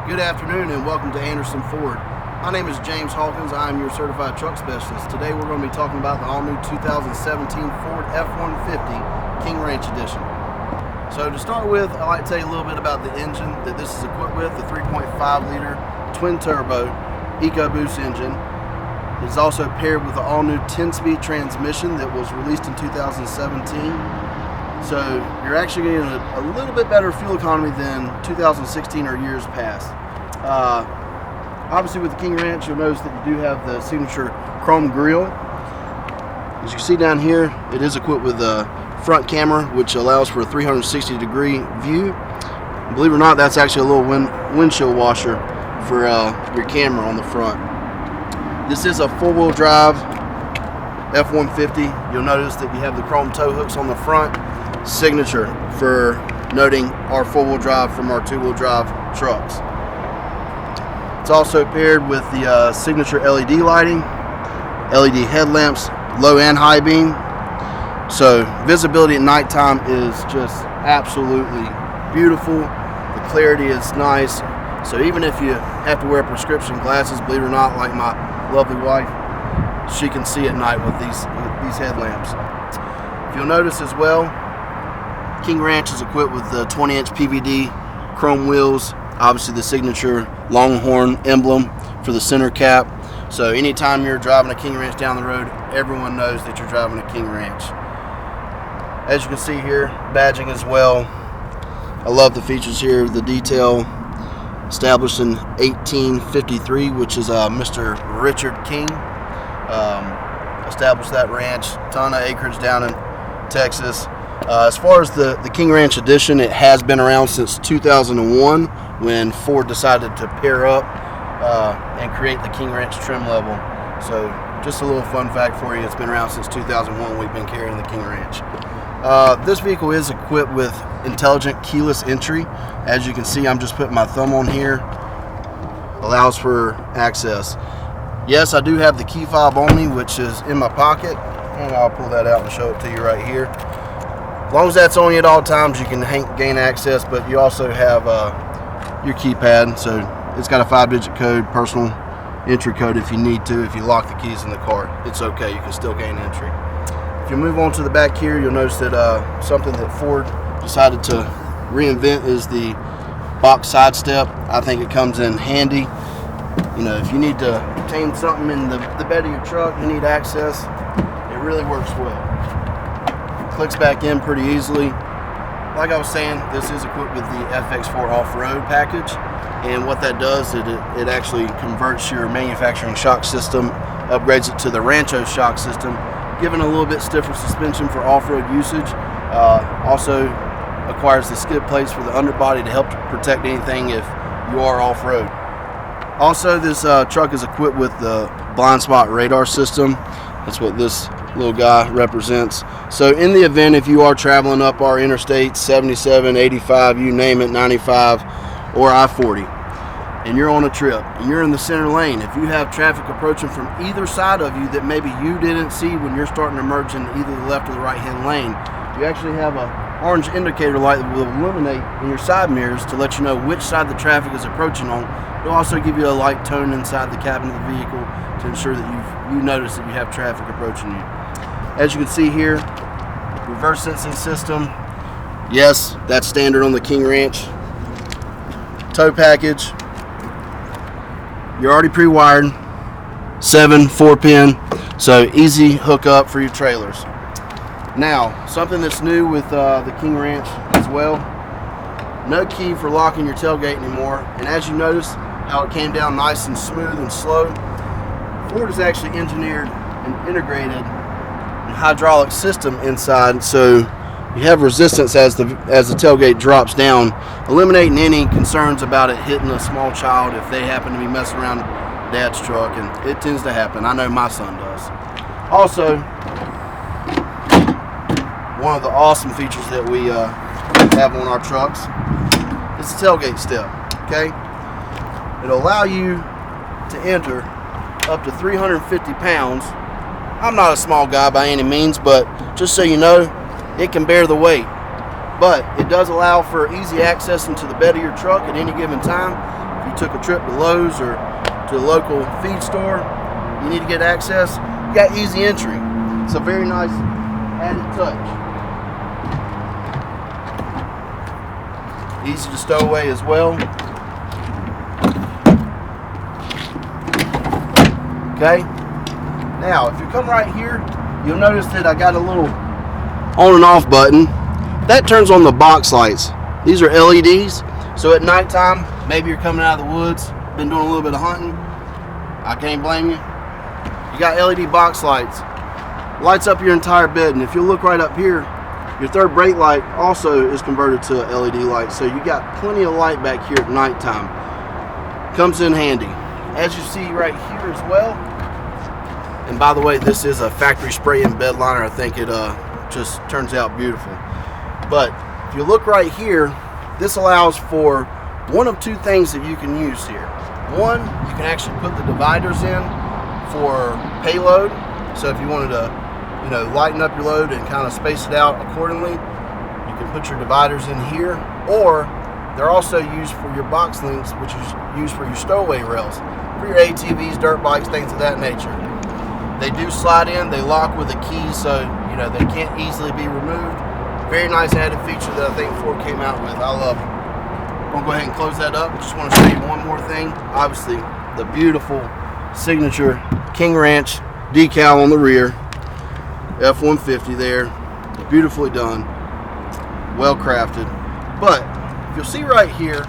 Good afternoon and welcome to Anderson Ford. My name is James Hawkins. I am your certified truck specialist. Today we're going to be talking about the all-new 2017 Ford F-150 King Ranch Edition. So to start with, I'd like to tell you a little bit about the engine that this is equipped with, the 3.5-liter twin-turbo EcoBoost engine. It is also paired with the all-new 10-speed transmission that was released in 2017. So you're actually getting a little bit better fuel economy than 2016 or years past. Obviously with the King Ranch, you'll notice that you do have the signature chrome grille. As you see down here, it is equipped with a front camera, which allows for a 360-degree view. Believe it or not, that's actually a little windshield washer for your camera on the front. This is a four-wheel drive F-150. You'll notice that you have the chrome tow hooks on the front, signature for noting our four-wheel drive from our two-wheel drive trucks. It's also paired with the signature LED lighting, LED headlamps, low and high beam. So visibility at nighttime is just absolutely beautiful. The clarity is nice. So even if you have to wear prescription glasses, believe it or not, like my lovely wife, she can see at night with these headlamps. If you'll notice as well, King Ranch is equipped with the 20-inch PVD chrome wheels, obviously the signature Longhorn emblem for the center cap. So anytime you're driving a King Ranch down the road, everyone knows that you're driving a King Ranch. As you can see here, badging as well. I love the features here, the detail. Established in 1853, which is Mr. Richard King. Established that ranch, ton of acreage down in Texas. As far as the King Ranch Edition, it has been around since 2001 when Ford decided to pair up and create the King Ranch trim level. So just a little fun fact for you, it's been around since 2001 we've been carrying the King Ranch. This vehicle is equipped with intelligent keyless entry. As you can see, I'm just putting my thumb on here. Allows for access. Yes, I do have the key fob on me, which is in my pocket, and I'll pull that out and show it to you right here. As long as that's on you at all times, you can gain access, but you also have your keypad, so it's got a 5-digit code, personal entry code if you need to. If you lock the keys in the car, it's okay, you can still gain entry. If you move on to the back here, you'll notice that something that Ford decided to reinvent is the box side step. I think it comes in handy. You know, if you need to obtain something in the bed of your truck, you need access, it really works well. Clicks back in pretty easily. Like I was saying, this is equipped with the FX4 off-road package, and what that does is it actually converts your manufacturing shock system, upgrades it to the Rancho shock system, giving a little bit stiffer suspension for off-road usage. Also acquires the skid plates for the underbody to help protect anything if you are off-road. Also, this truck is equipped with the blind spot radar system. That's what this little guy represents. So in the event if you are traveling up our interstate 77, 85, you name it, 95 or I-40, and you're on a trip and you're in the center lane, if you have traffic approaching from either side of you that maybe you didn't see when you're starting to merge in either the left or the right hand lane, you actually have a orange indicator light that will illuminate in your side mirrors to let you know which side the traffic is approaching on. It'll also give you a light tone inside the cabin of the vehicle to ensure that you notice that you have traffic approaching you. As you can see here, reverse sensing system. Yes, that's standard on the King Ranch. Tow package. You're already pre-wired. 7 4-pin, so easy hookup for your trailers. Now, something that's new with the King Ranch as well. No key for locking your tailgate anymore. And as you notice how it came down nice and smooth and slow, Ford has actually engineered an integrated hydraulic system inside, so you have resistance as the tailgate drops down, eliminating any concerns about it hitting a small child if they happen to be messing around Dad's truck, and it tends to happen. I know my son does. Also, one of the awesome features that we have on our trucks is the tailgate step. Okay, it'll allow you to enter up to 350 pounds. I'm not a small guy by any means, but just so you know, it can bear the weight. But it does allow for easy access into the bed of your truck at any given time. If you took a trip to Lowe's or to a local feed store, you need to get access, you got easy entry. It's a very nice added touch. Easy to stow away as well. Okay. Now, if you come right here, you'll notice that I got a little on and off button. That turns on the box lights. These are LEDs. So at nighttime, maybe you're coming out of the woods, been doing a little bit of hunting. I can't blame you. You got LED box lights. Lights up your entire bed. And if you look right up here, your third brake light also is converted to a LED light. So you got plenty of light back here at nighttime. Comes in handy. As you see right here as well. And by the way, this is a factory spray-in bed liner. I think it just turns out beautiful. But if you look right here, this allows for one of two things that you can use here. One, you can actually put the dividers in for payload. So if you wanted to, lighten up your load and kind of space it out accordingly, you can put your dividers in here. Or they're also used for your box links, which is used for your stowaway rails, for your ATVs, dirt bikes, things of that nature. They do slide in, they lock with a key, so they can't easily be removed. Very nice added feature that I think Ford came out with. I love it. I'm gonna go ahead and close that up. Just want to show you one more thing. Obviously, the beautiful signature King Ranch decal on the rear. F-150 there. Beautifully done. Well crafted. But if you'll see right here,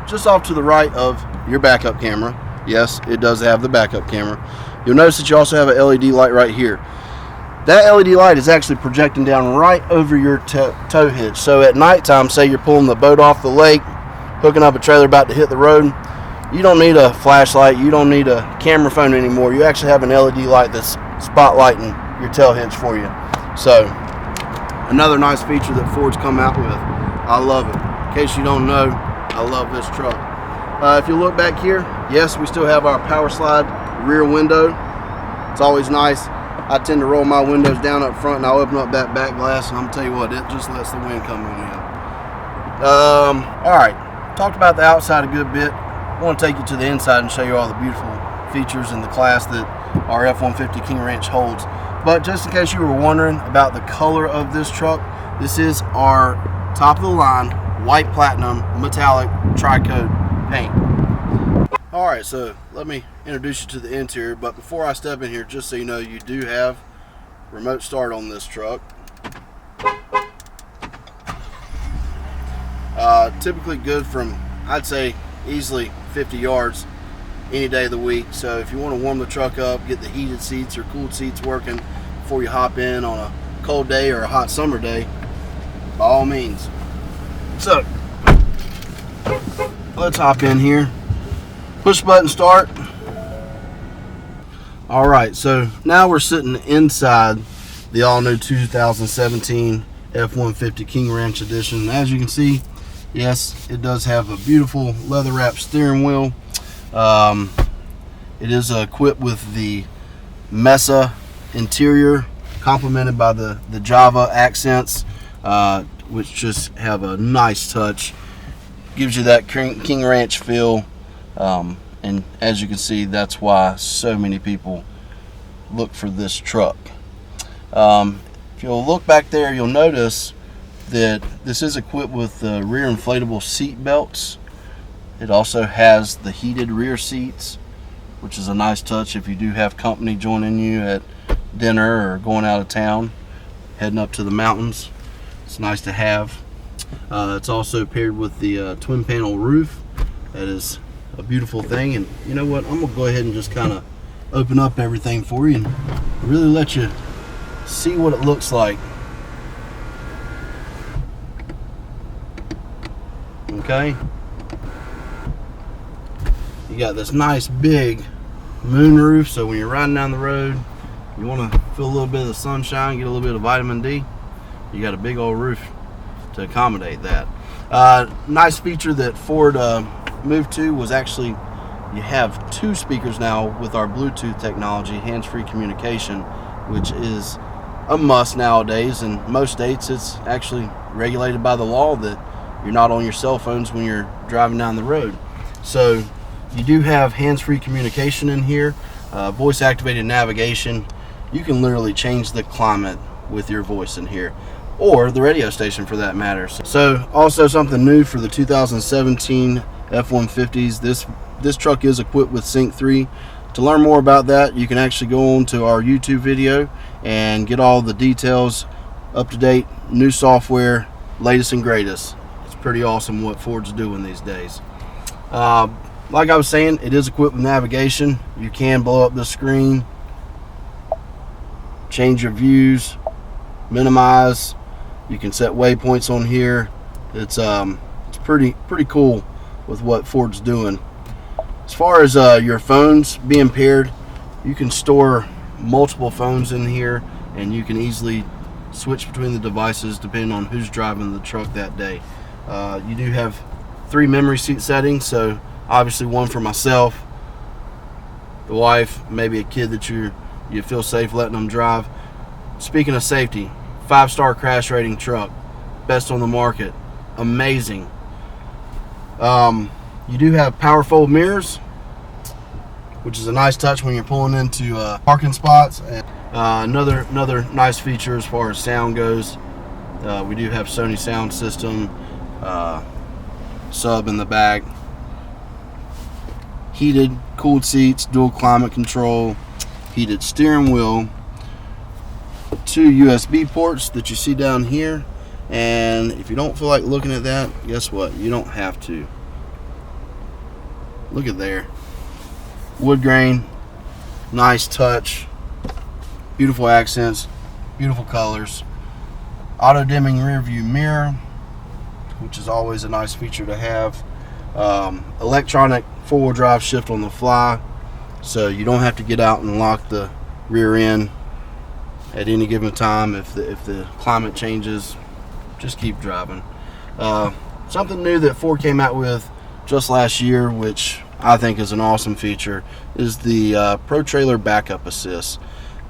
just off to the right of your backup camera, yes, it does have the backup camera. You'll notice that you also have an LED light right here. That LED light is actually projecting down right over your tow hitch. So at nighttime, say you're pulling the boat off the lake, hooking up a trailer about to hit the road, you don't need a flashlight, you don't need a camera phone anymore. You actually have an LED light that's spotlighting your tail hitch for you. So another nice feature that Ford's come out with. I love it. In case you don't know, I love this truck. If you look back here, yes, we still have our power slide rear window. It's always nice. I tend to roll my windows down up front and I'll open up that back glass, and I'm tell you what, it just lets the wind come on in. Alright, talked about the outside a good bit. I want to take you to the inside and show you all the beautiful features in the class that our F-150 King Ranch holds. But just in case you were wondering about the color of this truck, this is our top of the line white platinum metallic tri-coat paint. Alright, so let me introduce you to the interior, but before I step in here, just so you know, you do have remote start on this truck. Typically good from, I'd say, easily 50 yards any day of the week. So if you want to warm the truck up, get the heated seats or cooled seats working before you hop in on a cold day or a hot summer day, by all means. So let's hop in here. Push button start. Alright, so now we're sitting inside the all-new 2017 F-150 King Ranch Edition. As you can see, yes, it does have a beautiful leather-wrapped steering wheel. It is equipped with the Mesa interior, complemented by the Java accents, which just have a nice touch. Gives you that King Ranch feel. And as you can see, that's why so many people look for this truck. If you'll look back there, you'll notice that this is equipped with rear inflatable seat belts. It also has the heated rear seats, which is a nice touch if you do have company joining you at dinner or going out of town, heading up to the mountains. It's nice to have. It's also paired with the twin panel roof. That is a beautiful thing. And you know what, I'm gonna go ahead and just kind of open up everything for you and really let you see what it looks like. Okay, you got this nice big moon roof, so when you're riding down the road, you want to feel a little bit of the sunshine, get a little bit of vitamin D, you got a big old roof to accommodate that. Nice feature that Ford moved to was actually, you have 2 speakers now with our Bluetooth technology, hands-free communication, which is a must nowadays. In most states, it's actually regulated by the law that you're not on your cell phones when you're driving down the road. So You do have hands-free communication in here, voice-activated navigation. You can literally change the climate with your voice in here, or the radio station for that matter. So also something new for the 2017 F-150s, this truck is equipped with Sync 3. To learn more about that, you can actually go on to our YouTube video and get all the details, up to date, new software, latest and greatest. It's pretty awesome what Ford's doing these days. Like I was saying, it is equipped with navigation. You can blow up the screen, change your views, minimize. You can set waypoints on here. It's pretty cool with what Ford's doing. As far as your phones being paired, you can store multiple phones in here, and you can easily switch between the devices depending on who's driving the truck that day. You do have 3 memory seat settings, so obviously one for myself, the wife, maybe a kid that you feel safe letting them drive. Speaking of safety, 5-star crash rating truck, best on the market, amazing. You do have power fold mirrors, which is a nice touch when you're pulling into parking spots. And another nice feature as far as sound goes, we do have Sony sound system, sub in the back, heated, cooled seats, dual climate control, heated steering wheel, 2 USB ports that you see down here. And if you don't feel like looking at that, guess what? You don't have to. Look at there. Wood grain, nice touch, beautiful accents, beautiful colors. Auto dimming rear view mirror, which is always a nice feature to have. Electronic 4-wheel drive shift on the fly, so you don't have to get out and lock the rear end at any given time. If the climate changes, just keep driving. Something new that Ford came out with just last year, which I think is an awesome feature, is the Pro Trailer Backup Assist.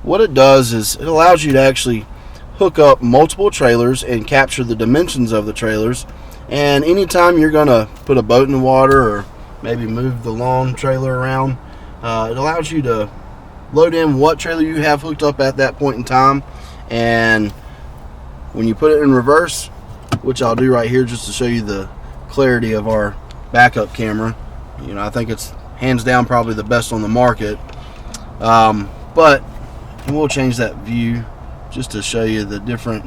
What it does is it allows you to actually hook up multiple trailers and capture the dimensions of the trailers, and anytime you're going to put a boat in the water or maybe move the lawn trailer around, it allows you to load in what trailer you have hooked up at that point in time. And when you put it in reverse, which I'll do right here just to show you the clarity of our backup camera, you know, I think it's hands down probably the best on the market. But we'll change that view just to show you the different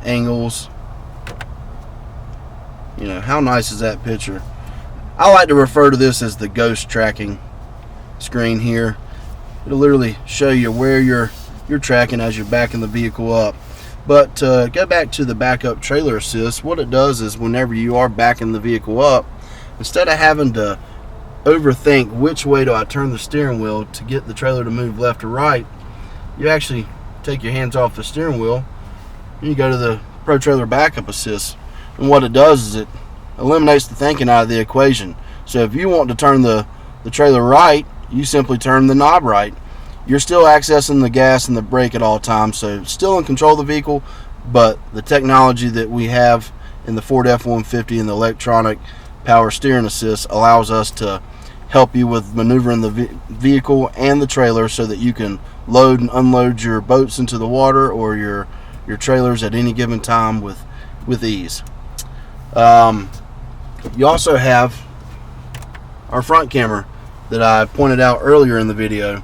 angles. You know, how nice is that picture? I like to refer to this as the ghost tracking screen here. It'll literally show you where you're tracking as you're backing the vehicle up. But go back to the backup trailer assist. What it does is whenever you are backing the vehicle up, instead of having to overthink which way do I turn the steering wheel to get the trailer to move left or right, you actually take your hands off the steering wheel and you go to the Pro Trailer Backup Assist. And what it does is it eliminates the thinking out of the equation. So if you want to turn the trailer right, you simply turn the knob right. You're still accessing the gas and the brake at all times, so still in control of the vehicle, but the technology that we have in the Ford F-150 and the electronic power steering assist allows us to help you with maneuvering the vehicle and the trailer so that you can load and unload your boats into the water or your trailers at any given time with ease. You also have our front camera that I pointed out earlier in the video.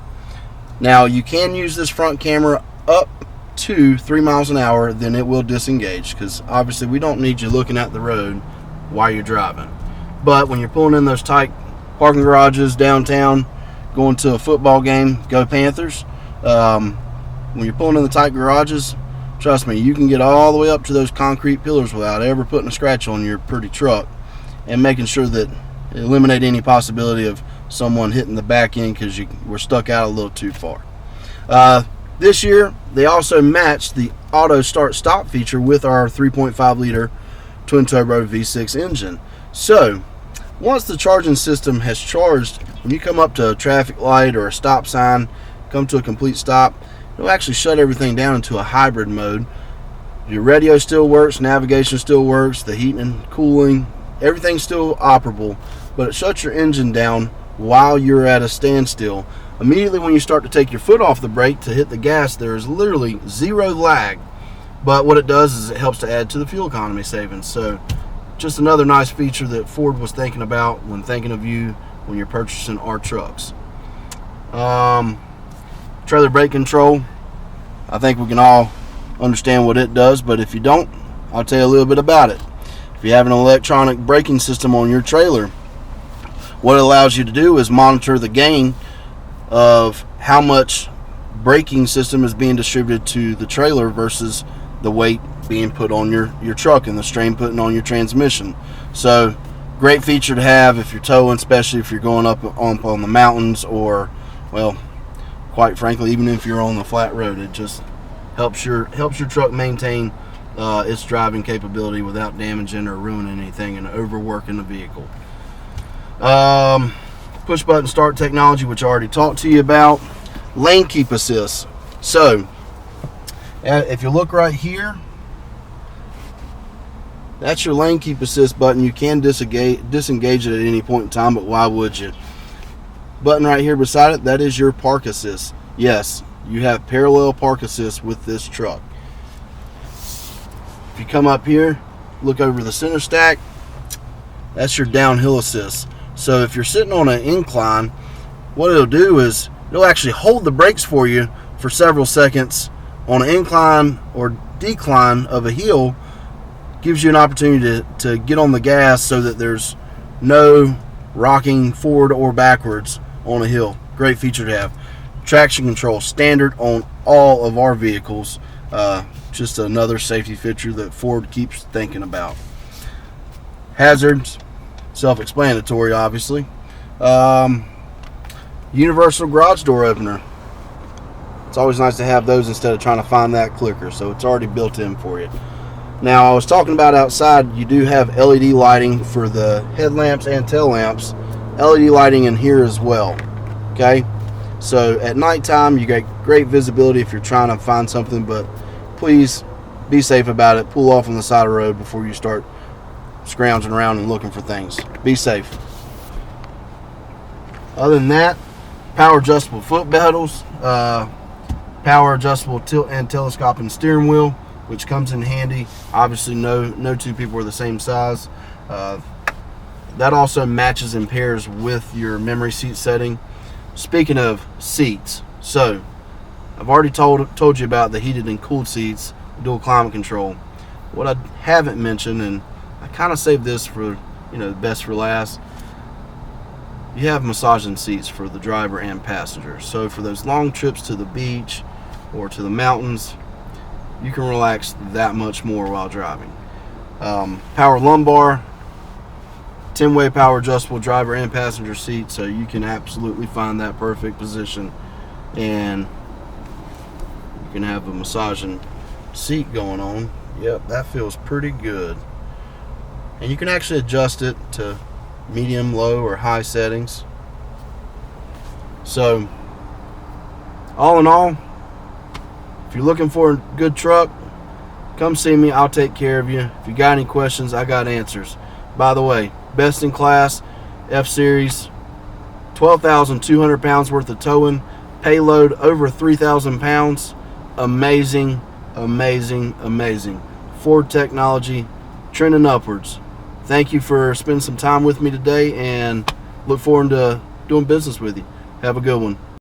Now you can use this front camera up to 3 miles an hour, then it will disengage, because obviously we don't need you looking at the road while you're driving. But when you're pulling in those tight parking garages downtown, going to a football game, go Panthers, when you're pulling in the tight garages, trust me, you can get all the way up to those concrete pillars without ever putting a scratch on your pretty truck, and making sure that eliminate any possibility of someone hitting the back end because you were stuck out a little too far. This year they also matched the auto start stop feature with our 3.5 liter twin turbo V6 engine. So once the charging system has charged, when you come up to a traffic light or a stop sign, come to a complete stop, it'll actually shut everything down into a hybrid mode. Your radio still works, navigation still works, the heating and cooling, everything's still operable, but it shuts your engine down while you're at a standstill. Immediately when you start to take your foot off the brake to hit the gas, there is literally zero lag. But what it does is it helps to add to the fuel economy savings. So just another nice feature that Ford was thinking about when thinking of you when you're purchasing our trucks. Trailer brake control, I think we can all understand what it does, but if you don't, I'll tell you a little bit about it. If you have an electronic braking system on your trailer, what it allows you to do is monitor the gain of how much braking system is being distributed to the trailer versus the weight being put on your truck and the strain putting on your transmission. So great feature to have if you're towing, especially if you're going up on the mountains, or, well, quite frankly, even if you're on the flat road. It just helps your truck maintain its driving capability without damaging or ruining anything and overworking the vehicle. Push button start technology, which I already talked to you about. Lane keep assist. So if you look right here, that's your lane keep assist button. You can disengage it at any point in time, but why would you? Button right here beside it, that is your park assist. Yes, you have parallel park assist with this truck. If you come up here, look over the center stack, that's your downhill assist. So if you're sitting on an incline, what it'll do is it'll actually hold the brakes for you for several seconds on an incline or decline of a hill. Gives you an opportunity to get on the gas so that there's no rocking forward or backwards on a hill. Great feature to have. Traction control, standard on all of our vehicles. Just another safety feature that Ford keeps thinking about. Hazards, self-explanatory, obviously. Universal garage door opener. It's always nice to have those instead of trying to find that clicker, so it's already built in for you. Now, I was talking about outside, you do have LED lighting for the headlamps and tail lamps. LED lighting in here as well. Okay, so at nighttime you get great visibility if you're trying to find something, but please be safe about it. Pull off on the side of the road before you start scrounging around and looking for things. Be safe. Other than that, power adjustable foot pedals, power adjustable tilt and telescoping steering wheel, which comes in handy. Obviously no two people are the same size. That also matches and pairs with your memory seat setting. Speaking of seats, so I've already told you about the heated and cooled seats, dual climate control. What I haven't mentioned, and I kind of saved this for best for last, you have massaging seats for the driver and passenger. So for those long trips to the beach or to the mountains, you can relax that much more while driving. Power lumbar, 10-way power adjustable driver and passenger seat, so you can absolutely find that perfect position, and you can have a massaging seat going on. Yep, that feels pretty good. And you can actually adjust it to medium, low, or high settings. So all in all, if you're looking for a good truck, come see me. I'll take care of you. If you got any questions, I got answers. By the way, best in class F-Series, 12,200 pounds worth of towing, payload over 3,000 pounds. Amazing, amazing, amazing. Ford technology, trending upwards. Thank you for spending some time with me today, and look forward to doing business with you. Have a good one.